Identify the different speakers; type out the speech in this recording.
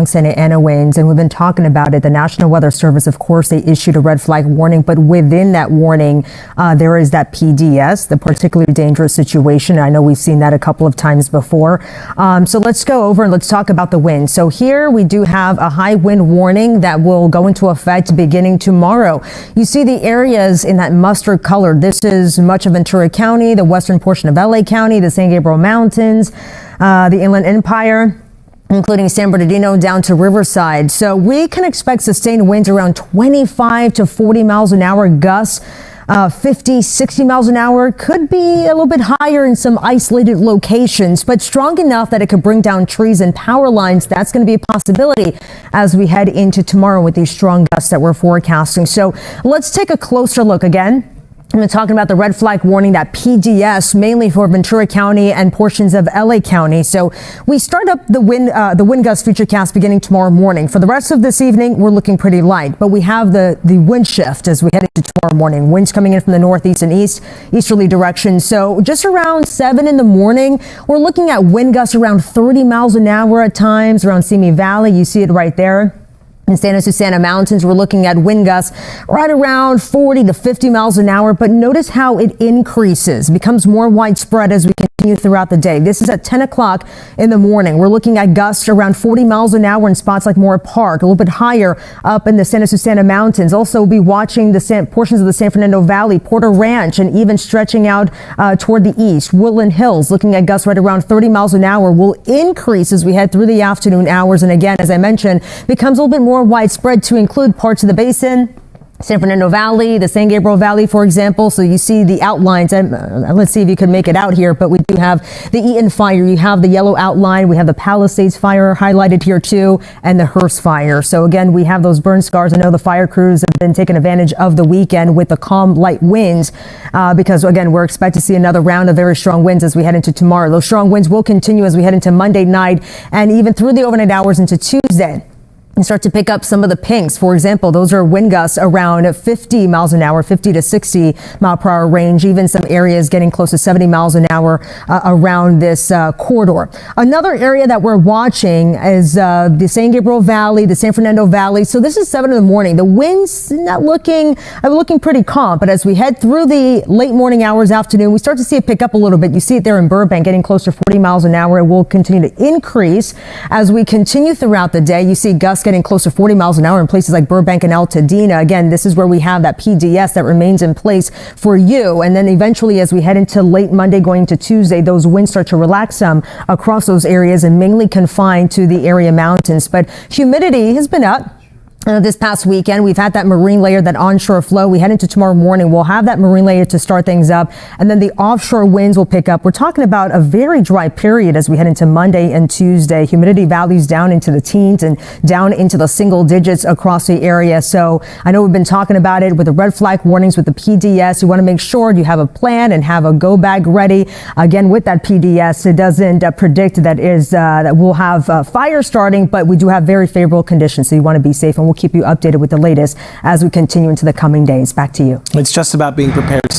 Speaker 1: Santa Ana winds, and we've been talking about it. The National Weather Service, of course, they issued a red flag warning, but within that warning, there is that PDS, the particularly dangerous situation. I know we've seen that a couple of times before. So let's go over and let's talk about the wind. So here we do have a high wind warning that will go into effect beginning tomorrow. You see the areas in that mustard color. This is much of Ventura County, the western portion of LA County, the San Gabriel Mountains, the Inland Empire, including San Bernardino down to Riverside. So we can expect sustained winds around 25 to 40 miles an hour, gusts 50, 60 miles an hour. Could be a little bit higher in some isolated locations, but strong enough that it could bring down trees and power lines. That's going to be a possibility as we head into tomorrow with these strong gusts that we're forecasting. So let's take a closer look again. We're talking about the red flag warning, that PDS, mainly for Ventura County and portions of LA County. So we start up the wind gust futurecast beginning tomorrow morning. For the rest of this evening, we're looking pretty light, but we have the wind shift as we head into tomorrow morning. Winds coming in from the northeast and easterly direction. So just around 7 in the morning, we're looking at wind gusts around 30 miles an hour at times around Simi Valley. You see it right there. In Santa Susana Mountains, we're looking at wind gusts right around 40 to 50 miles an hour. But notice how it increases, becomes more widespread as we continue throughout the day. This is at 10 o'clock in the morning. We're looking at gusts around 40 miles an hour in spots like Mora Park, a little bit higher up in the Santa Susana Mountains. Also, we'll be watching the portions of the San Fernando Valley, Porter Ranch, and even stretching out toward the east. Woodland Hills, looking at gusts right around 30 miles an hour, will increase as we head through the afternoon hours. And again, as I mentioned, becomes a little bit more widespread to include parts of the basin, San Fernando Valley, the San Gabriel Valley, for example. So you see the outlines, and let's see if you can make it out here, but we do have the Eaton fire. You have the yellow outline. We have the Palisades fire highlighted here too, and the Hearst fire. So again, we have those burn scars. I know the fire crews have been taking advantage of the weekend with the calm light winds because again, we're expected to see another round of very strong winds as we head into tomorrow. Those strong winds will continue as we head into Monday night and even through the overnight hours into Tuesday. And start to pick up some of the pinks. For example, those are wind gusts around 50 miles an hour, 50 to 60 mile per hour range. Even some areas getting close to 70 miles an hour around this corridor. Another area that we're watching is the San Gabriel Valley, the San Fernando Valley. So this is 7 in the morning. The winds not looking pretty calm, but as we head through the late morning hours, afternoon, we start to see it pick up a little bit. You see it there in Burbank, getting close to 40 miles an hour. It will continue to increase as we continue throughout the day. You see gusts getting close to 40 miles an hour in places like Burbank and Altadena. Again, this is where we have that PDS that remains in place for you. And then eventually, as we head into late Monday going to Tuesday, those winds start to relax some across those areas and mainly confined to the area mountains. But humidity has been up. This past weekend, we've had that marine layer, that onshore flow. We head into tomorrow morning. We'll have that marine layer to start things up, and then the offshore winds will pick up. We're talking about a very dry period as we head into Monday and Tuesday. Humidity values down into the teens and down into the single digits across the area. So I know we've been talking about it with the red flag warnings with the PDS. You want to make sure you have a plan and have a go bag ready. Again, with that PDS, it doesn't predict that we'll have fire starting, but we do have very favorable conditions. So you want to be safe, and we'll keep you updated with the latest as we continue into the coming days. Back to you.
Speaker 2: It's just about being prepared.